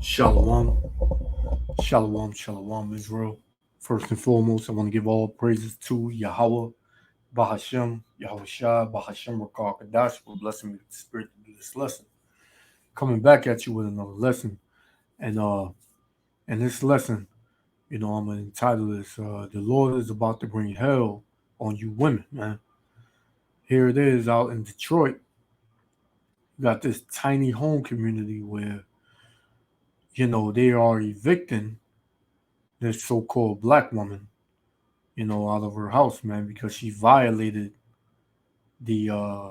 Shalom, shalom, shalom, Israel. First and foremost, I want to give all praises to Yahweh, Bahashem, Yahweh Shah, Bahashem, Rakar Kadash, for blessing me with the spirit to do this lesson. Coming back at you with another lesson. And in this lesson, I'm going to entitle this, The Lord is About to Bring Hell on You Women, man. Here it is out in Detroit. You got this tiny home community where, they are evicting this so-called black woman out of her house, man, because she violated the uh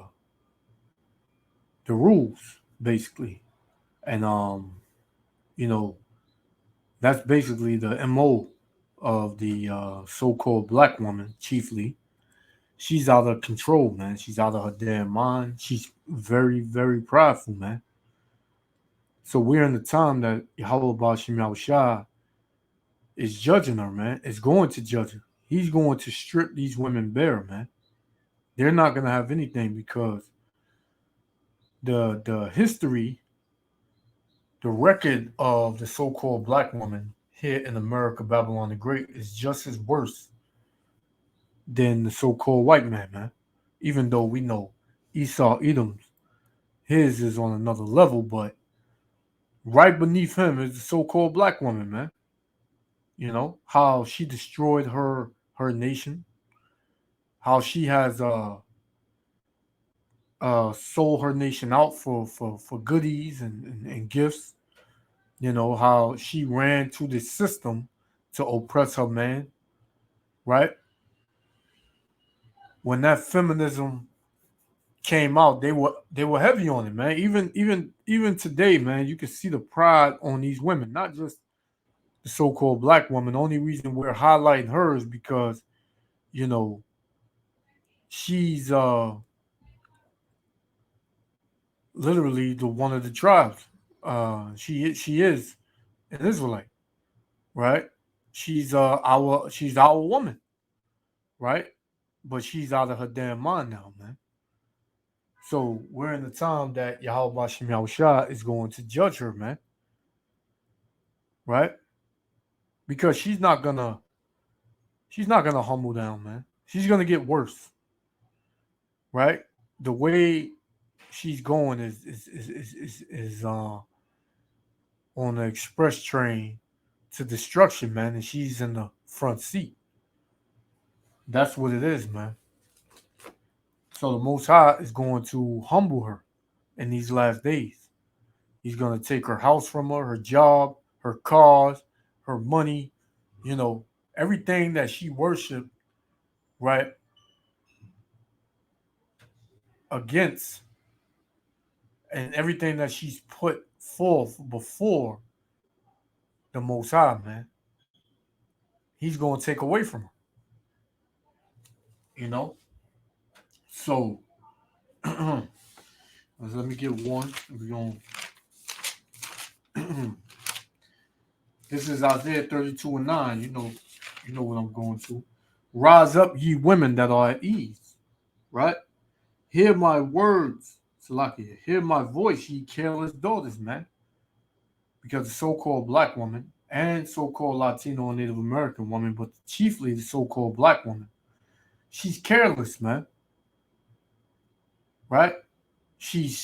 the rules basically. And you know, that's basically the MO of the so-called black woman, chiefly. She's out of control, man. She's out of her damn mind. She's very, very prideful, man. So we're in the time that Yahweh Bashim Shah is judging her, man. Is going to judge her. He's going to strip these women bare, man. They're not gonna have anything because the history, the record of the so-called black woman here in America, Babylon the Great, is just as worse than the so-called white man, man. Even though we know Esau Edom's, his is on another level, but right beneath him is the so-called black woman, man. How she destroyed her nation, how she has sold her nation out for goodies and gifts. How she ran to the system to oppress her man, right? When that feminism came out, they were heavy on it, man. Even today, man, you can see the pride on these women, not just the so-called black woman. The only reason we're highlighting her is because, you know, she's literally the one of the tribes. She is an Israelite, right? She's our woman, right? But she's out of her damn mind now, man. So we're in the time that Yahweh Bashim Yahushua is going to judge her, man. Right? Because she's not gonna humble down, man. She's gonna get worse. Right? The way she's going is on the express train to destruction, man, and she's in the front seat. That's what it is, man. So the Most High is going to humble her in these last days. He's going to take her house from her job, her cars, her money, everything that she worshiped, right, against, and everything that she's put forth before the Most High, man. He's going to take away from her, you know? So, let me get one. We're going This is Isaiah 32 and 9. You know what I'm going to. Rise up, ye women that are at ease, right? Hear my words, Salakia. Hear my voice, ye careless daughters, man. Because the so-called black woman and so-called Latino and Native American woman, but chiefly the so-called black woman, she's careless, man. Right? She's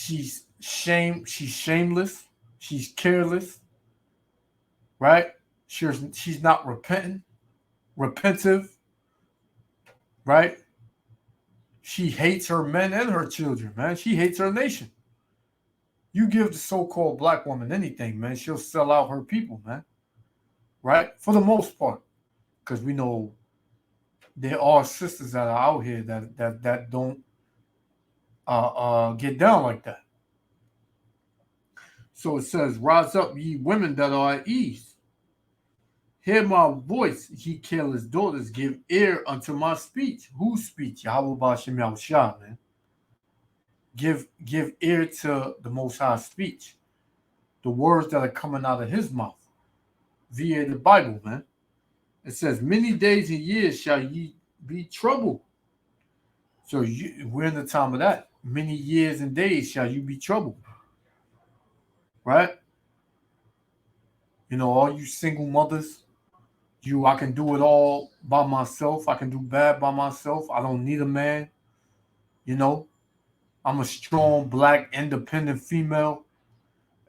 shameless. She's careless. Right? She's not repentive. Right? She hates her men and her children, man. She hates her nation. You give the so-called black woman anything, man, she'll sell out her people, man. Right? For the most part, because we know there are sisters that are out here that don't get down like that. So it says, "Rise up, ye women that are at ease. Hear my voice, ye careless daughters. Give ear unto my speech." Whose speech? Yahweh Bashim Yahushua, man. Give ear to the Most High speech, the words that are coming out of His mouth via the Bible, man. It says, "Many days and years shall ye be troubled." So we're in the time of that. Many years and days shall you be troubled, right? You know, all you single mothers, I can do it all by myself. I can do bad by myself. I don't need a man. You know, I'm a strong, black, independent female.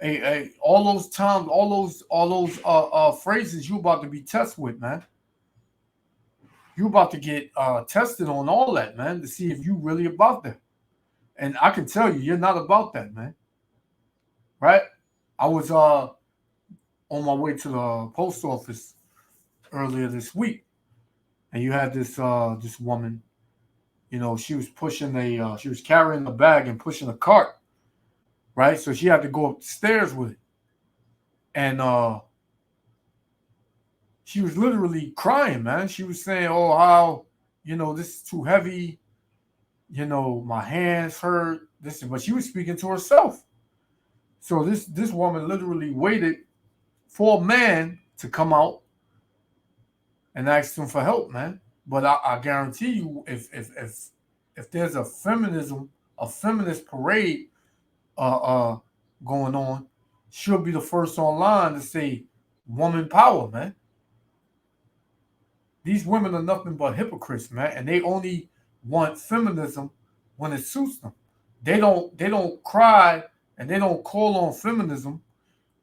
Hey, all those times, all those phrases you about to be tested with, man. You about to get tested on all that, man, to see if you really about that. And I can tell you, you're not about that, man. Right? I was on my way to the post office earlier this week, and you had this woman. You know, she was she was carrying a bag and pushing a cart, right? So she had to go up the stairs with it, and she was literally crying, man. She was saying, "Oh, how this is too heavy. My hands hurt." But she was speaking to herself. So this woman literally waited for a man to come out and ask him for help, man. But I guarantee you, if there's a feminist parade going on, she'll be the first online to say woman power, man. These women are nothing but hypocrites, man, and they only want feminism when it suits them. They don't cry and they don't call on feminism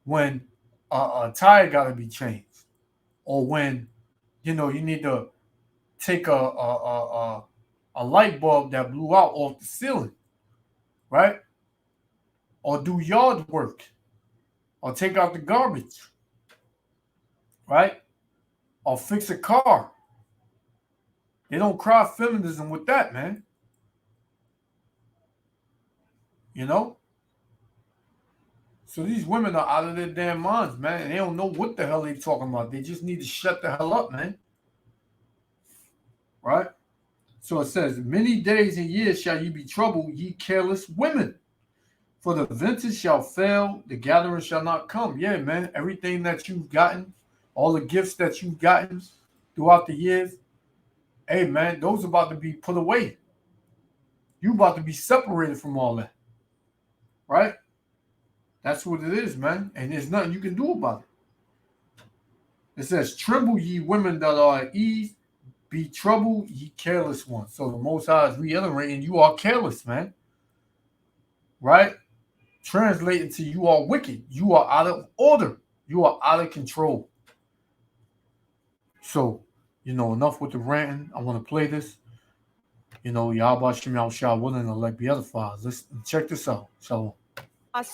when a tire got to be changed, or when you need to take a light bulb that blew out off the ceiling, right? Or do yard work, or take out the garbage, right? Or fix a car. They don't cry feminism with that, man. You know? So these women are out of their damn minds, man. And they don't know what the hell they're talking about. They just need to shut the hell up, man. Right? So it says, many days and years shall ye be troubled, ye careless women. For the vintage shall fail, the gathering shall not come. Yeah, man. Everything that you've gotten, all the gifts that you've gotten throughout the years, hey, man, those are about to be put away. You about to be separated from all that. Right? That's what it is, man. And there's nothing you can do about it. It says, tremble ye women that are at ease, be troubled ye careless ones. So the Most High is reiterating, you are careless, man. Right? Translating to you are wicked. You are out of order. You are out of control. So, enough with the ranting. I want to play this. Yahweh Shem Yahushua willing to let be edified. Let's check this out. Shalom.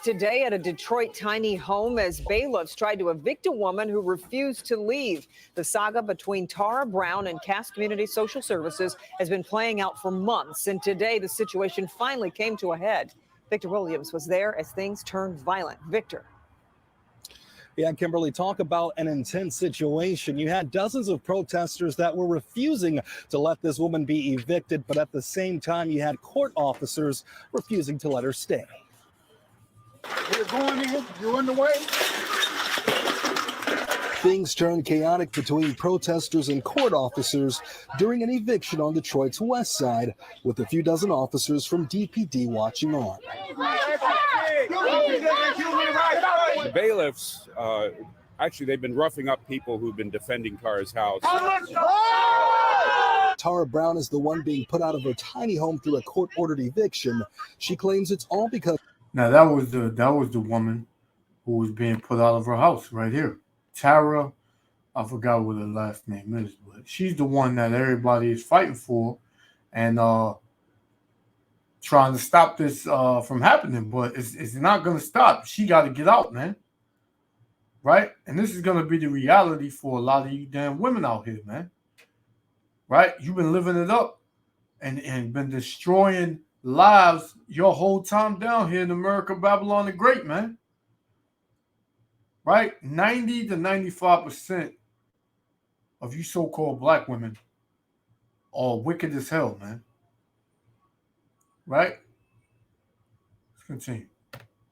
Today at a Detroit tiny home as bailiffs tried to evict a woman who refused to leave. The saga between Tara Brown and Cass Community Social Services has been playing out for months, and today the situation finally came to a head. Victor Williams was there as things turned violent. Victor. Yeah, Kimberly, talk about an intense situation. You had dozens of protesters that were refusing to let this woman be evicted, but at the same time, you had court officers refusing to let her stay. We're going in, you're in the way. Things turned chaotic between protesters and court officers during an eviction on Detroit's west side, with a few dozen officers from DPD watching on. The bailiffs, actually, they've been roughing up people who've been defending Tara's house. Tara Brown is the one being put out of her tiny home through a court-ordered eviction. She claims it's all because... Now, that was the woman who was being put out of her house right here. Tara, I forgot what her last name is, but she's the one that everybody is fighting for and trying to stop this from happening. But it's not going to stop. She got to get out, man. Right? And this is going to be the reality for a lot of you damn women out here, man. Right? You've been living it up and been destroying lives your whole time down here in America, Babylon the Great, man. Right? 90 to 95% of you so-called black women are wicked as hell, man. Right? Let's continue.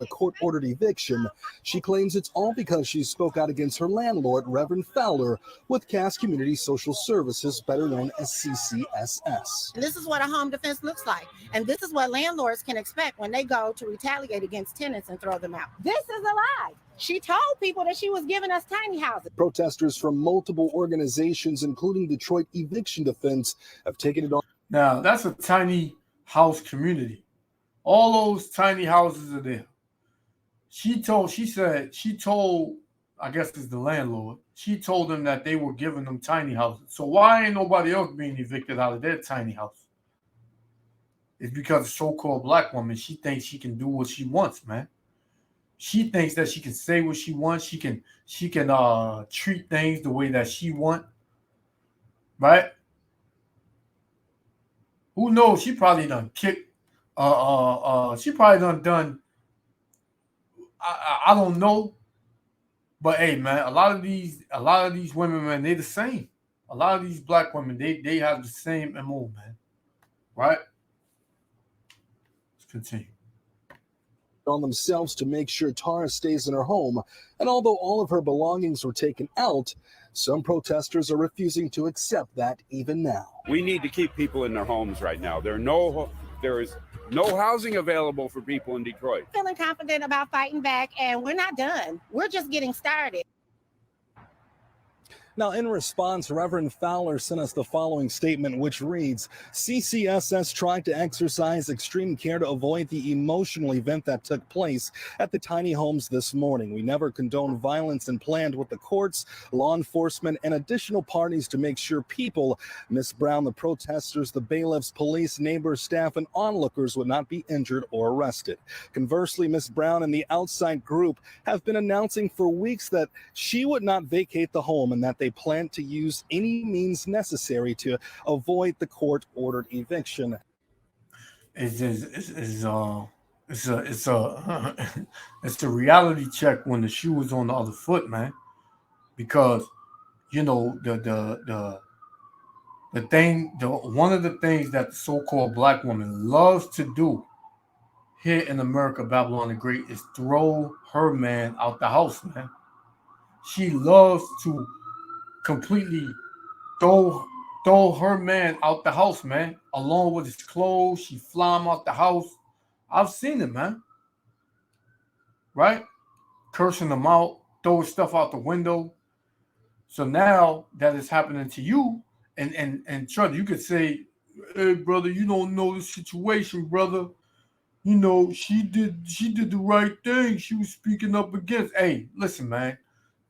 A court-ordered eviction. She claims it's all because she spoke out against her landlord, Reverend Fowler, with Cass Community Social Services, better known as CCSS. This is what a home defense looks like. And this is what landlords can expect when they go to retaliate against tenants and throw them out. This is a lie. She told people that she was giving us tiny houses. Protesters from multiple organizations, including Detroit Eviction Defense, have taken it on. Now, that's a tiny house community. All those tiny houses are there. She told, I guess it's the landlord, she told them that they were giving them tiny houses. So why ain't nobody else being evicted out of their tiny house? It's because the so-called black woman, she thinks she can do what she wants, man. She thinks that she can say what she wants. She can treat things the way that she want, right? Who knows? She probably done kicked. She probably done. I don't know, but hey, man, a lot of these women, man, they the same. A lot of these black women, they have the same MO, man. Right? Let's continue. On themselves to make sure Tara stays in her home. And although all of her belongings were taken out, some protesters are refusing to accept that even now. We need to keep people in their homes right now. There is no housing available for people in Detroit. Feeling confident about fighting back, and we're not done. We're just getting started. Now, in response, Reverend Fowler sent us the following statement, which reads, CCSS tried to exercise extreme care to avoid the emotional event that took place at the tiny homes this morning. We never condone violence and planned with the courts, law enforcement, and additional parties to make sure people, Ms. Brown, the protesters, the bailiffs, police, neighbors, staff, and onlookers would not be injured or arrested. Conversely, Ms. Brown and the outside group have been announcing for weeks that she would not vacate the home and that they plan to use any means necessary to avoid the court-ordered eviction. It's a reality check when the shoe is on the other foot, man. Because you know one of the things that the so-called black woman loves to do here in America, Babylon the Great, is throw her man out the house, man. She loves to completely throw her man out the house, man, along with his clothes. She fly him out the house. I've seen it, man. Right? Cursing them out, throwing stuff out the window. So now that it's happening to you, and Charlie, you could say, hey, brother, you don't know the situation, brother. You know, she did the right thing. She was speaking up against. Hey, listen, man.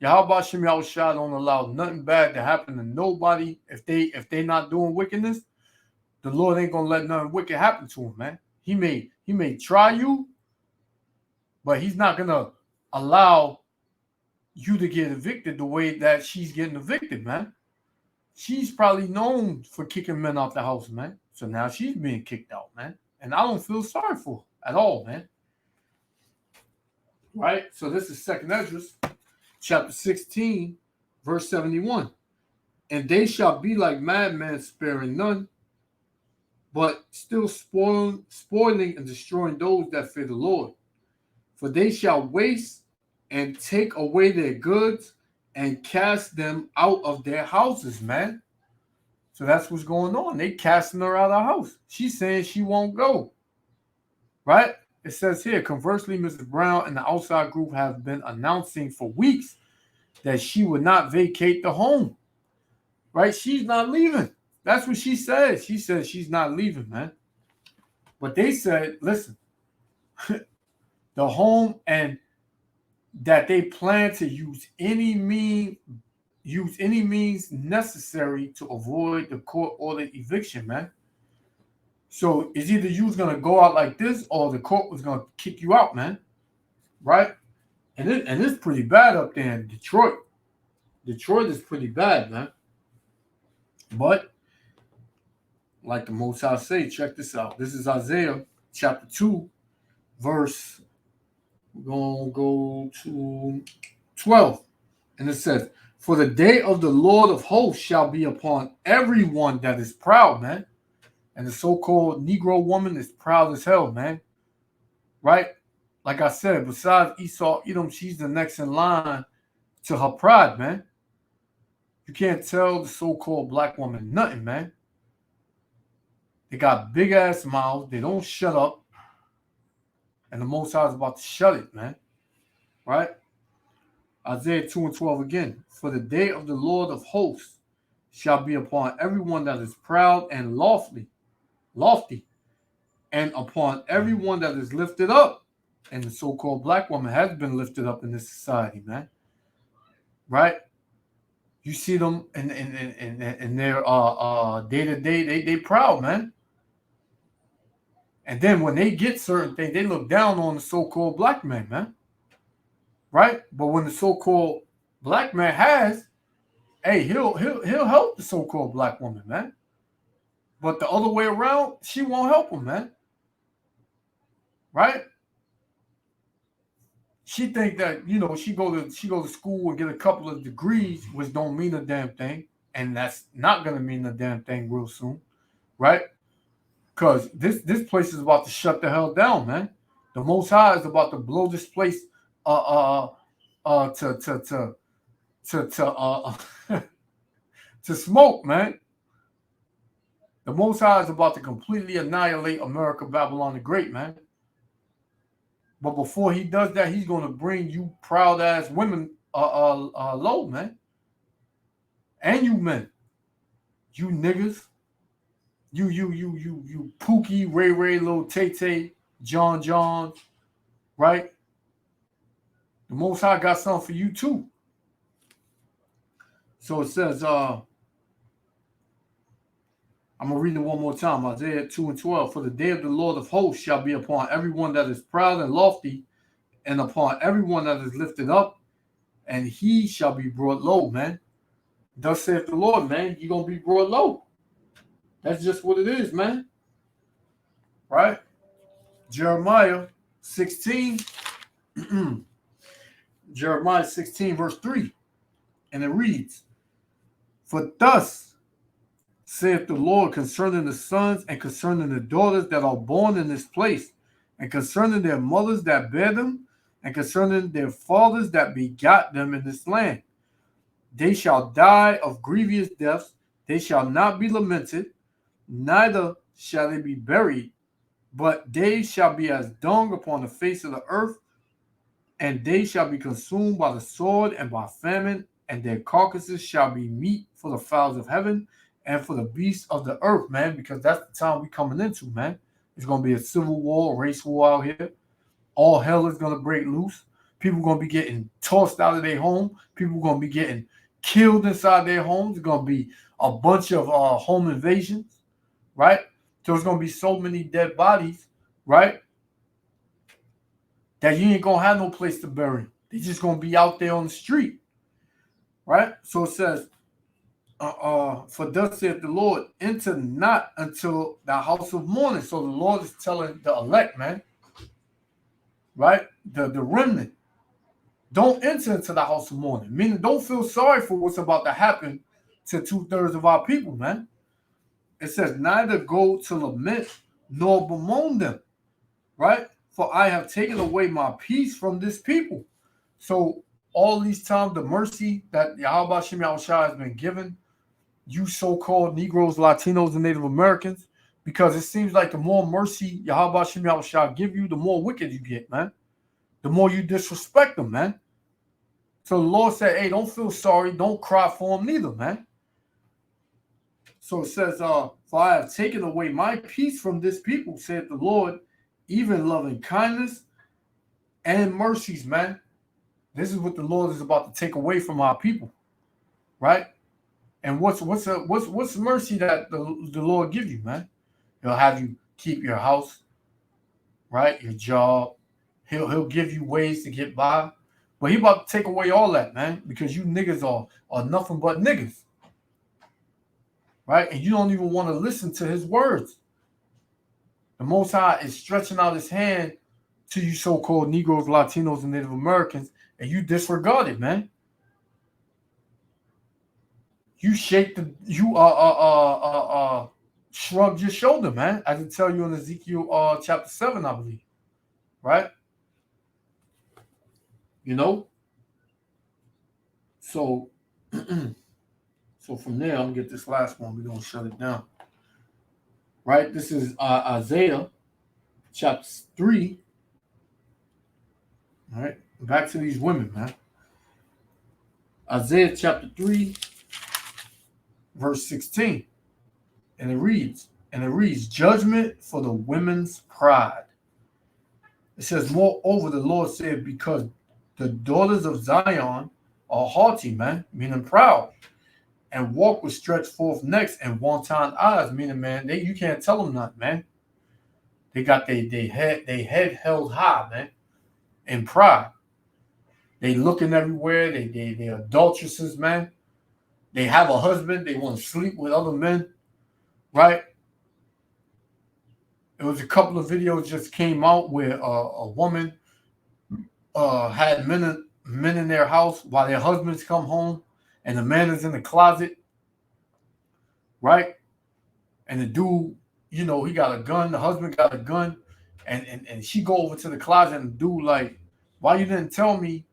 Yahweh Shem Yahushua don't allow nothing bad to happen to nobody. If they not doing wickedness, the Lord ain't gonna let nothing wicked happen to him, man. He may try you, but he's not gonna allow you to get evicted the way that she's getting evicted, man. She's probably known for kicking men out the house, man. So now she's being kicked out, man. And I don't feel sorry for her at all, man. Right? So this is 2nd Ezra, chapter 16, verse 71. And they shall be like madmen, sparing none, but still spoiling and destroying those that fear the Lord. For they shall waste and take away their goods and cast them out of their houses, man. So that's what's going on. They casting her out of her house. She's saying she won't go. Right? It says here, conversely, Mrs. Brown and the outside group have been announcing for weeks that she would not vacate the home. Right? She's not leaving. That's what she said. She said she's not leaving, man. But they said, listen, the home, and that they plan to use any means necessary to avoid the court-ordered eviction, man. So it's either you was gonna go out like this, or the court was gonna kick you out, man. Right? And it's pretty bad up there in Detroit. Detroit is pretty bad, man. But like the Most High say, check this out. This is Isaiah chapter 2, verse. We're gonna go to 12, and it says, "For the day of the Lord of hosts shall be upon everyone that is proud, man." And the so-called Negro woman is proud as hell, man. Right? Like I said, besides Esau, Edom, she's the next in line to her pride, man. You can't tell the so-called black woman nothing, man. They got big-ass mouths. They don't shut up. And the Most High is about to shut it, man. Right? Isaiah 2 and 12 again. For the day of the Lord of hosts shall be upon everyone that is proud and lofty, and upon everyone that is lifted up. And the so-called black woman has been lifted up in this society, man. Right? You see them in their day-to-day, they proud, man. And then when they get certain things, they look down on the so-called black man, man. Right? But when the so-called black man has, hey, he'll help the so-called black woman, man. But the other way around, she won't help him, man. Right? She think that, you know, she go to school and get a couple of degrees, which don't mean a damn thing, and that's not gonna mean a damn thing real soon, right? Because this place is about to shut the hell down, man. The Most High is about to blow this place to smoke, man. The Most High is about to completely annihilate America, Babylon the Great, man. But before he does that, he's going to bring you proud ass women low, man. And you men. You niggas. You Pookie, Ray, Lil Tay, John, right? The Most High got something for you too. So it says, I'm going to read it one more time. Isaiah 2 and 12. For the day of the Lord of hosts shall be upon everyone that is proud and lofty, and upon everyone that is lifted up, and he shall be brought low, man. Thus saith the Lord, man. You're going to be brought low. That's just what it is, man. Right? Jeremiah 16. Jeremiah 16, verse 3. And it reads, for thus saith the Lord concerning the sons and concerning the daughters that are born in this place, and concerning their mothers that bear them, and concerning their fathers that begot them in this land. They shall die of grievous deaths, they shall not be lamented, neither shall they be buried, but they shall be as dung upon the face of the earth, and they shall be consumed by the sword and by famine, and their carcasses shall be meat for the fowls of heaven, and for the beasts of the earth, man, because that's the time we coming into, man. It's going to be a civil war, a race war out here. All hell is going to break loose. People are going to be getting tossed out of their home. People are going to be getting killed inside their homes. There's going to be a bunch of home invasions, right? So there's going to be so many dead bodies, right, that you ain't going to have no place to bury them. They're just going to be out there on the street, right? So it says, for thus saith the Lord, enter not until the house of mourning. So the Lord is telling the elect, man, right? The remnant, don't enter into the house of mourning. Meaning, don't feel sorry for what's about to happen to 2/3 of our people, man. It says, neither go to lament nor bemoan them, right? For I have taken away my peace from this people. So all these times, the mercy that Yahweh Shem Yahushua has been given, you so-called Negroes, Latinos, and Native Americans, because it seems like the more mercy Yahweh Shem Yahushua give you, the more wicked you get, man. The more you disrespect them, man. So the Lord said, hey, don't feel sorry. Don't cry for them neither, man. So it says, for I have taken away my peace from this people, said the Lord, even loving kindness and mercies, man. This is what the Lord is about to take away from our people, right? And what's mercy that the Lord give you, man? He'll have you keep your house, right? Your job. He'll give you ways to get by. But he about to take away all that, man, because you niggas are nothing but niggas, right? And you don't even want to listen to his words. The Most High is stretching out his hand to you so-called Negroes, Latinos, and Native Americans, and you disregard it, man. You shrugged your shoulder, man. I can tell you in Ezekiel chapter 7, I believe, right? You know? So, so from there, I'm going to get this last one. We're going to shut it down. Right? This is Isaiah chapter 3. All right? Back to these women, man. Isaiah chapter 3, verse 16. And it reads, judgment for the women's pride. It says, moreover, the Lord said, because the daughters of Zion are haughty, man, meaning proud, and walk with stretched forth necks and wanton eyes, meaning, man, you can't tell them nothing, man. They got they head held high, man, in pride. They looking everywhere. They adulteresses, man. They have a husband. They want to sleep with other men, right? It was a couple of videos just came out where a woman had men in their house while their husbands come home, and the man is in the closet, right? And the dude, you know, he got a gun. The husband got a gun, and she go over to the closet, and the dude like, why you didn't tell me,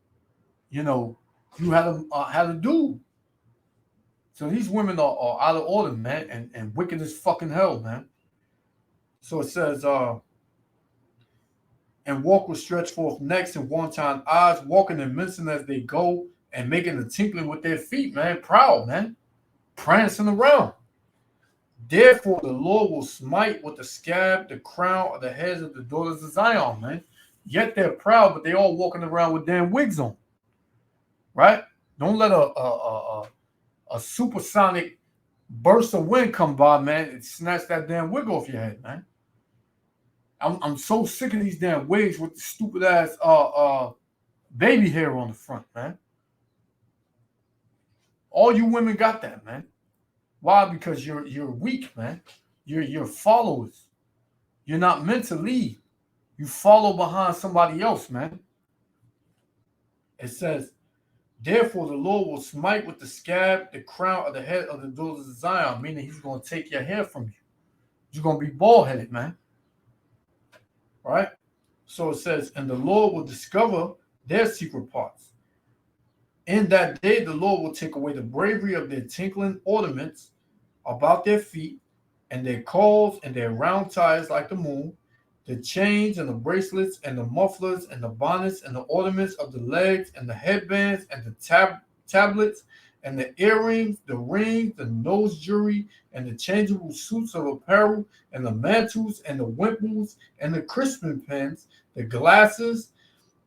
you know, you had a dude. So these women are out of order, man, and wicked as fucking hell, man. So it says, and walk with stretched forth necks and wanton eyes, walking and mincing as they go, and making a tinkling with their feet, man. Proud, man. Prancing around. Therefore, the Lord will smite with the scab the crown of the heads of the daughters of Zion, man. Yet they're proud, but they all walking around with damn wigs on. Right? Don't let a supersonic burst of wind come by, man, and snatch that damn wig off your head, man. I'm so sick of these damn wigs with the stupid ass baby hair on the front, man. All you women got that, man. Why? Because you're weak, man. You're followers. You're not meant to lead. You follow behind somebody else, man. It says, therefore the Lord will smite with the scab the crown of the head of the daughters of Zion, meaning he's going to take your hair from you. You're going to be bald-headed, man. Right? So it says, and the Lord will discover their secret parts. In that day, the Lord will take away the bravery of their tinkling ornaments about their feet, and their calls and their round ties like the moon, the chains and the bracelets and the mufflers and the bonnets and the ornaments of the legs and the headbands and the tablets and the earrings, the rings, the nose jewelry and the changeable suits of apparel and the mantles and the wimples and the crisping pins, the glasses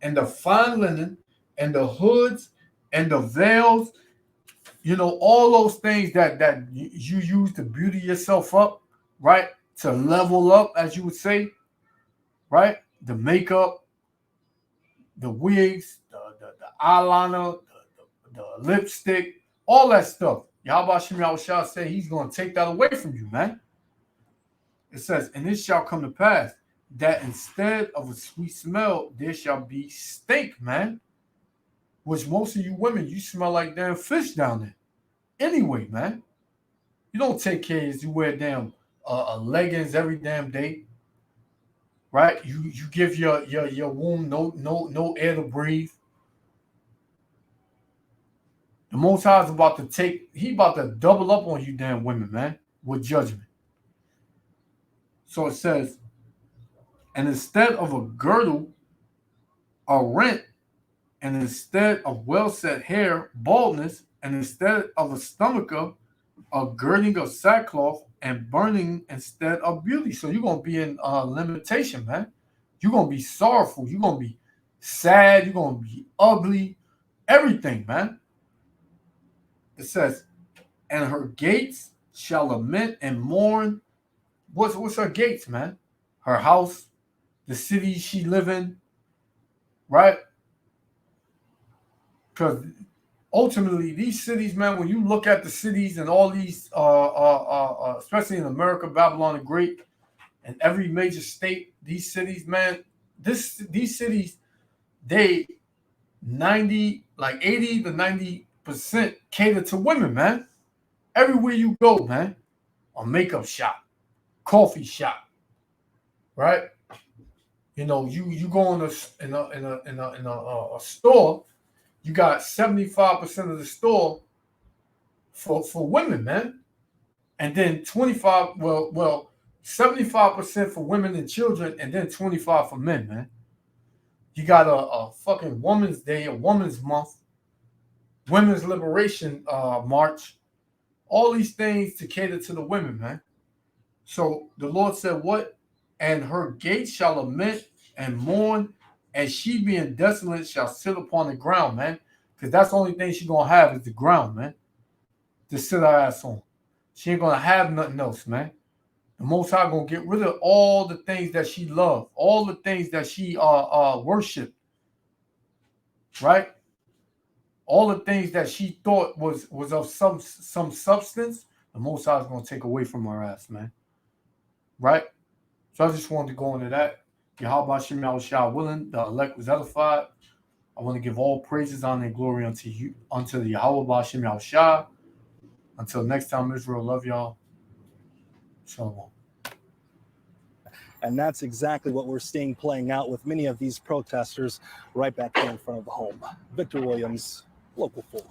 and the fine linen and the hoods and the veils, you know, all those things that you use to beauty yourself up, right? To level up, as you would say, right? The makeup, the wigs, the eyeliner, the lipstick, all that stuff. Yahweh Shem Yahushua said he's going to take that away from you, man. It says, and it shall come to pass that instead of a sweet smell, there shall be stink, man. Which most of you women, you smell like damn fish down there. Anyway, man. You don't take care of this. You wear damn leggings every damn day. Right? You give your womb no air to breathe. The Most High is about to double up on you damn women, man, with judgment. So it says, and instead of a girdle, a rent, and instead of well-set hair, baldness, and instead of a stomacher, a girding of sackcloth, and burning instead of beauty. So you're going to be in limitation, man. You're going to be sorrowful. You're going to be sad. You're going to be ugly. Everything, man. It says, and her gates shall lament and mourn. What's her gates, man? Her house, the city she live in, right? Because ultimately, these cities, man, when you look at the cities and all these, especially in America, Babylon the Great, and every major state, these cities, man, these cities, they 80 to 90% cater to women, man. Everywhere you go, man, a makeup shop, coffee shop, right? You know, you go in a store. You got 75% of the store for women, man. And then 75% for women and children, and then 25% for men, man. You got a fucking Woman's Day, a Woman's Month, women's liberation march, all these things to cater to the women, man. So the Lord said, what? And her gates shall lament and mourn, and she being desolate shall sit upon the ground, man. Because that's the only thing she's going to have is the ground, man, to sit her ass on. She ain't going to have nothing else, man. The Most High going to get rid of all the things that she loved, all the things that she worshiped, right? All the things that she thought was of some substance, the Most High is going to take away from her ass, man. Right? So I just wanted to go into that. Yahweh Shem Yahushua willing, the elect was edified. I want to give all praises, honor, and glory unto you, unto the Yahweh Shem Yahushua. Until next time, Israel, love y'all. Shalom. And that's exactly what we're seeing playing out with many of these protesters right back here in front of the home. Victor Williams, Local 4.